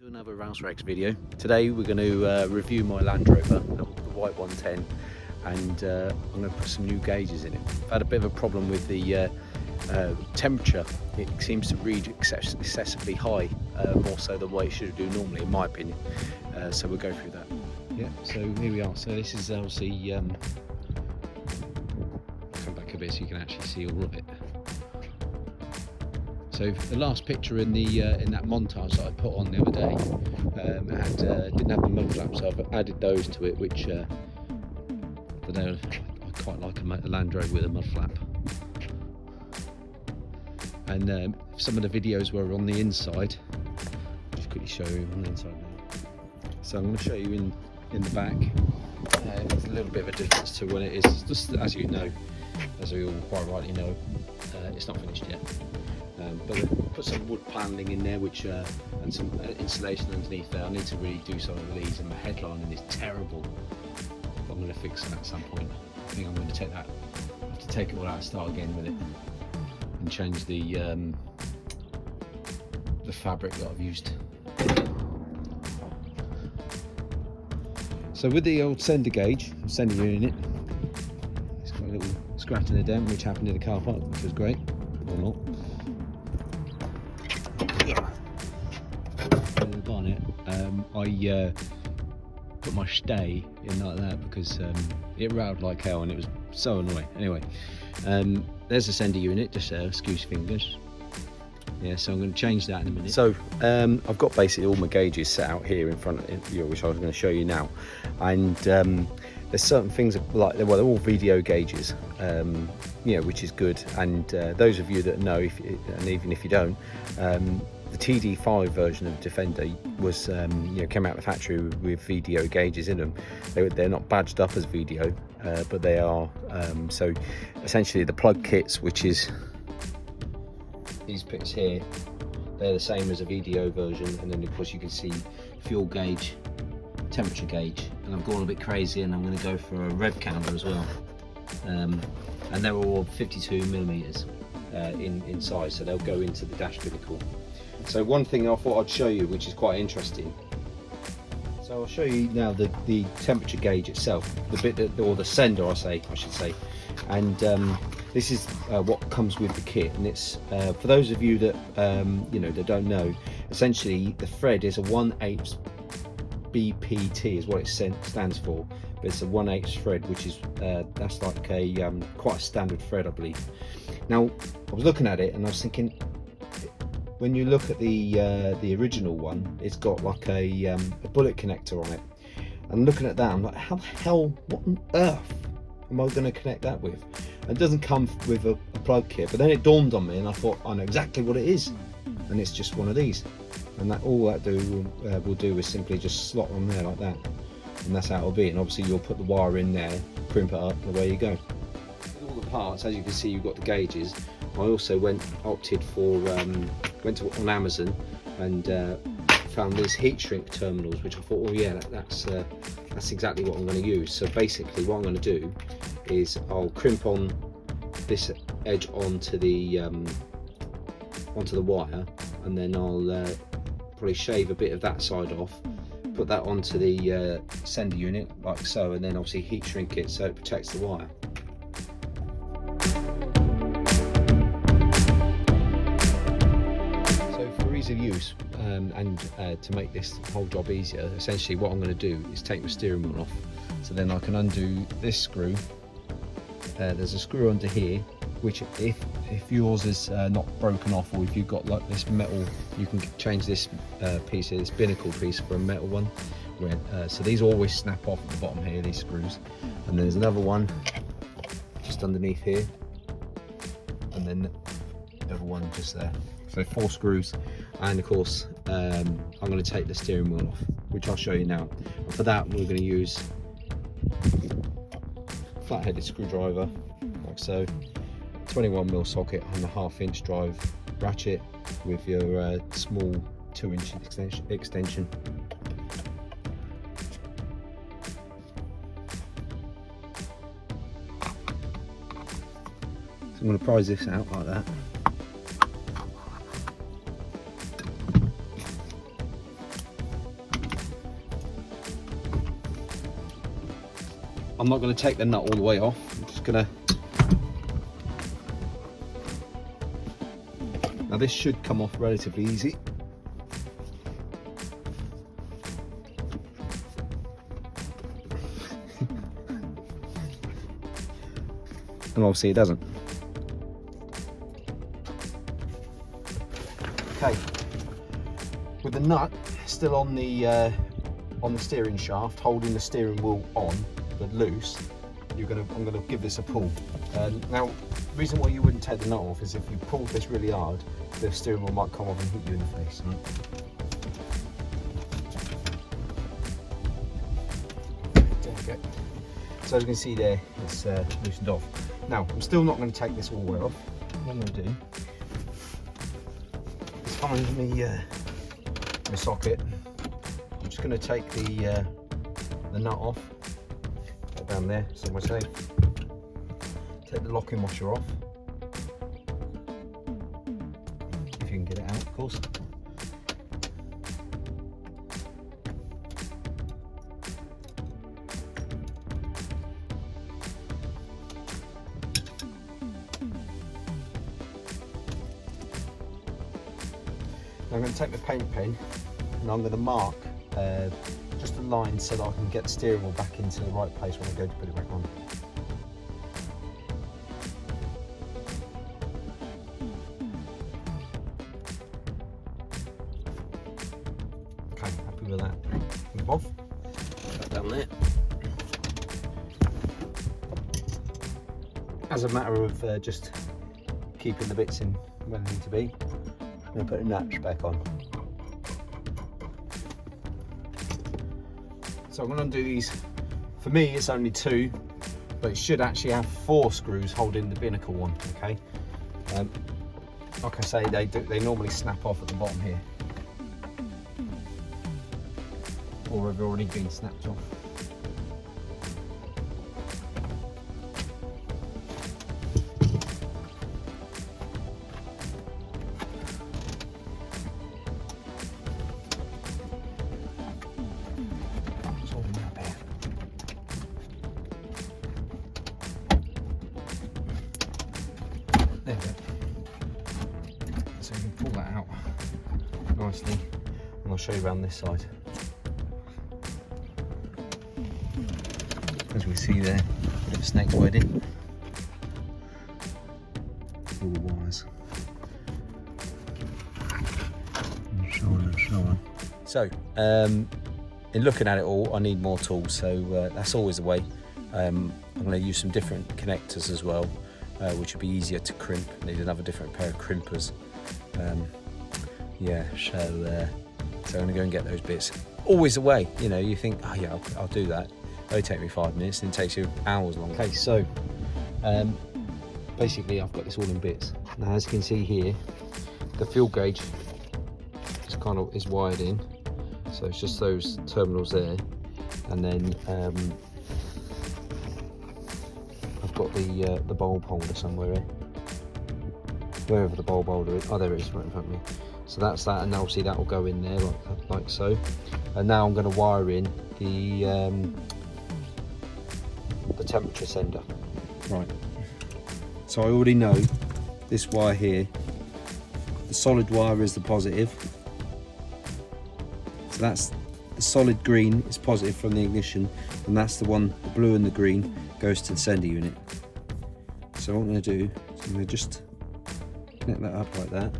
Another Rouse Rex video. Today we're going to review my Land Rover, the white 110, and I'm going to put some new gauges in it. I've had a bit of a problem with the temperature. It seems to read excessively high, more so than what it should do normally, in my opinion. So we'll go through that. Yeah, so here we are. So this is obviously, come back a bit so you can actually see all of it. So the last picture in the in that montage that I put on the other day didn't have the mud flaps, so I've added those to it, which I don't know, I quite like a Land Rover with a mud flap. And some of the videos were on the inside. I'll just quickly show you on the inside now. So I'm going to show you in the back. There's a little bit of a difference to when it is. Just as you know, as we all quite rightly know, it's not finished yet. But I put some wood paneling in there, which and some insulation underneath there. I need to really do something with these, and my headlining is terrible. But I'm going to fix it at some point. I think I'm going to take that. I have to take it all out and start again with it, and change the fabric that I've used. So with the old sender gauge, sender unit, it's got a little scratch in the dent, which happened in the car park, which was great, or not. In the bonnet, I put my stay in like that because it rattled like hell and it was so annoying. Anyway, there's the sender unit, just excuse fingers. Yeah, so I'm going to change that in a minute. So I've got basically all my gauges set out here in front of you, which I was going to show you now. And there's certain things like, well, they're all video gauges, which is good. And those of you that know, and even if you don't, the TD5 version of Defender was, came out of the factory with video gauges in them. They're not badged up as video, but they are. So essentially, the plug kits, which is these bits here, they're the same as a video version, and then of course you can see fuel gauge, temperature gauge, and I've gone a bit crazy and I'm going to go for a rev counter as well. And they're all 52mm in size, so they'll go into the dash binnacle. So one thing I thought I'd show you, which is quite interesting. So I'll show you now the temperature gauge itself, the bit that, or the sender I should say, and this is what comes with the kit, and it's for those of you that that don't know. Essentially, the thread is a 1/8 BPT is what it stands for, but it's a 1/8 thread, which is that's like a quite a standard thread, I believe. Now, I was looking at it and I was thinking, when you look at the original one, it's got like a bullet connector on it. And looking at that, I'm like, how the hell, what on earth am I going to connect that with? And it doesn't come with a plug kit, but then it dawned on me and I thought, I know exactly what it is, and it's just one of these. And that all that will do is simply just slot on there like that, and that's how it'll be. And obviously you'll put the wire in there, crimp it up, and away you go. With all the parts, as you can see, you've got the gauges. I also opted for went on Amazon and found these heat shrink terminals, which I thought, oh yeah, that's exactly what I'm going to use. So basically, what I'm going to do is I'll crimp on this edge onto the wire, and then I'll probably shave a bit of that side off, put that onto the sender unit like so, and then obviously heat shrink it so it protects the wire. Of use and to make this whole job easier, essentially what I'm going to do is take the steering wheel off, so then I can undo this screw. There's a screw under here, which if yours is not broken off, or if you've got like this metal, you can change this piece here, this binnacle piece, for a metal one, so these always snap off at the bottom here, these screws. And there's another one just underneath here, and then the other one just there. So 4 screws, and of course I'm going to take the steering wheel off, which I'll show you now. And for that, we're going to use a flat-headed screwdriver like so, 21mm socket and a 1/2" drive ratchet with your small 2" extension. So I'm going to prise this out like that. I'm not going to take the nut all the way off. I'm just going to... Now this should come off relatively easy. And obviously it doesn't. Okay, with the nut still on the steering shaft, holding the steering wheel on but loose, I'm going to give this a pull. Now, the reason why you wouldn't take the nut off is if you pulled this really hard, the steering wheel might come off and hit you in the face. There we go. So as you can see there, it's loosened off. Now, I'm still not going to take this all the way off. What I'm going to do is find the socket. I'm just going to take the nut off, put it down there, somewhere safe. Take the locking washer off, if you can get it out, of course. Now I'm going to take the paint pen and I'm going to mark just a line so that I can get the steering wheel back into the right place when I go to put it back on. Okay, happy with that. Move off. Put that down there. As a matter of just keeping the bits in where they need to be, I'm going to put a notch back on. So I'm going to undo these. For me it's only 2, but it should actually have 4 screws holding the binnacle one, okay? Like I say, they normally snap off at the bottom here. Or have already been snapped off. There we go. So you can pull that out nicely, and I'll show you around this side. As we see there, a bit of snake's wedding. All the wires. And so on and so on. So, in looking at it all, I need more tools, so that's always the way. I'm going to use some different connectors as well, which will be easier to crimp. Need another different pair of crimpers. Yeah, so I'm going to go and get those bits. Always the way, you know, you think, oh yeah, I'll do that. It'll take me 5 minutes and it takes you hours long. Okay, so basically I've got this all in bits. Now as you can see here, the fuel gauge is wired in. So it's just those terminals there. And then I've got the bulb holder somewhere here. Wherever the bulb holder is. Oh, there it is, right in front of me. So that's that, and obviously that will go in there like so. And now I'm going to wire in the temperature sender. Right. So I already know this wire here. The solid wire is the positive. So that's the solid green is positive from the ignition, and that's the one, the blue and the green, goes to the sender unit. So what I'm going to do is I'm going to just connect that up like that.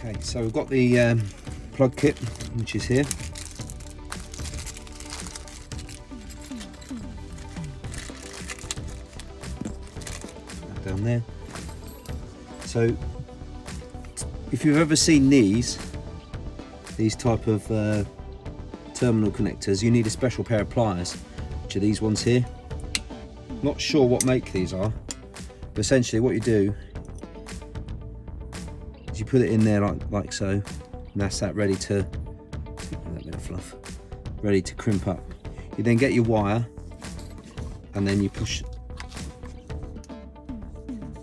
Okay, so we've got the plug kit, which is here. Put that down there. So, if you've ever seen these type of terminal connectors, you need a special pair of pliers, which are these ones here. Not sure what make these are, but essentially what you do is you put it in there like so, and that's that ready to, that bit of fluff, ready to crimp up. You then get your wire and then you push,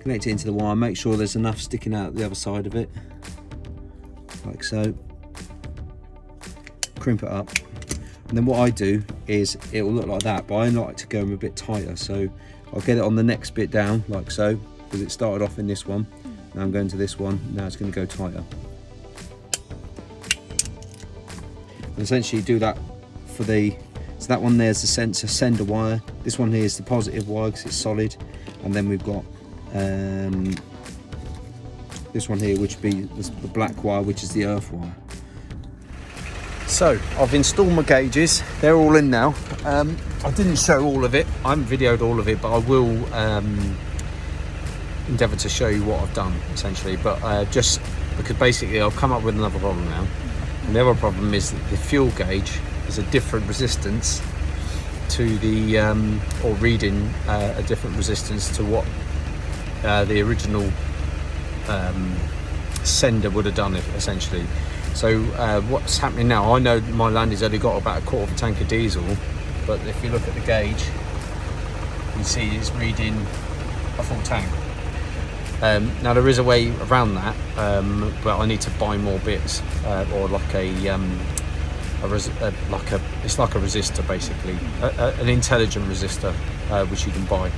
connect it into the wire. Make sure there's enough sticking out the other side of it, like so. Crimp it up, and then what I do is it will look like that, but I like to go a bit tighter, so I'll get it on the next bit down like so, because it started off in this one. Now I'm going to this one. Now it's going to go tighter. And essentially do that for the, so that one there's the sender wire. This one here is the positive wire because it's solid, and then we've got this one here, which would be the black wire, which is the earth wire. So I've installed my gauges, they're all in now. I didn't show all of it, I haven't videoed all of it, but I will endeavour to show you what I've done essentially. But just because basically I've come up with another problem now, and the other problem is that the fuel gauge is a different resistance to the, or reading a different resistance to what the original sender would have done, essentially. So what's happening now, I know my Landy's only got about a quarter of a tank of diesel, but if you look at the gauge, you can see it's reading a full tank. Now there is a way around that, but I need to buy more bits, or like it's like a resistor basically, an intelligent resistor, which you can buy.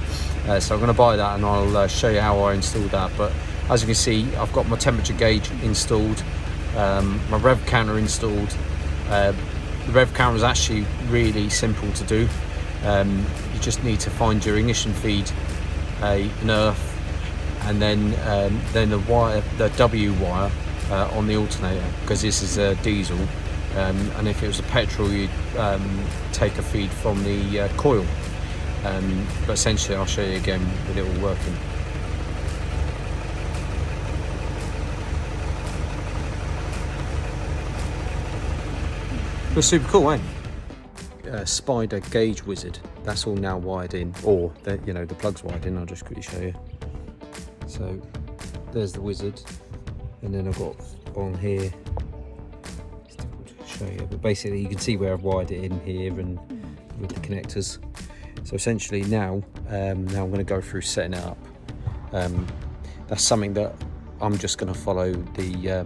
So I'm going to buy that, and I'll show you how I install that. But as you can see, I've got my temperature gauge installed. My rev counter installed. The rev counter is actually really simple to do. You just need to find your ignition feed, an earth, and then the wire, the W wire on the alternator, because this is a diesel. And if it was a petrol, you'd take a feed from the coil. But essentially, I'll show you again with it all working. It was super cool, eh? Spider gauge wizard. That's all now wired in, or the, you know, the plug's wired in. I'll just quickly show you. So there's the wizard, and then I've got on here. It's difficult to show you, but basically you can see where I've wired it in here and with the connectors. So essentially now, I'm going to go through setting it up. That's something that I'm just going to follow the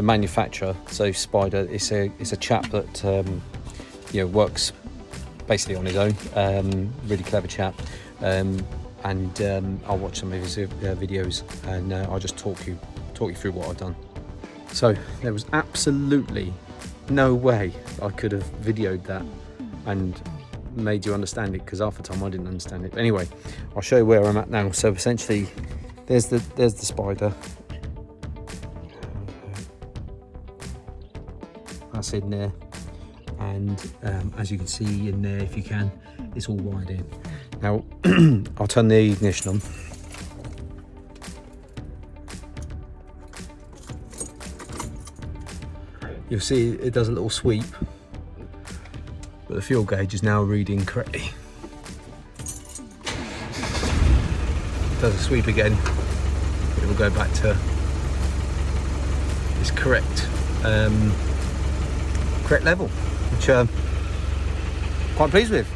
manufacturer. So Spider, it's a chap that you know, works basically on his own. Really clever chap, and I'll watch some of his videos, and I'll just talk you through what I've done. So there was absolutely no way I could have videoed that and made you understand it, because half the time I didn't understand it. But anyway, I'll show you where I'm at now. So essentially, there's the Spider. That's in there, and as you can see in there, if you can, it's all wired in. Now I'll turn the ignition on. You'll see it does a little sweep, but the fuel gauge is now reading correctly. Does a sweep again, it will go back to its correct level, which I'm quite pleased with.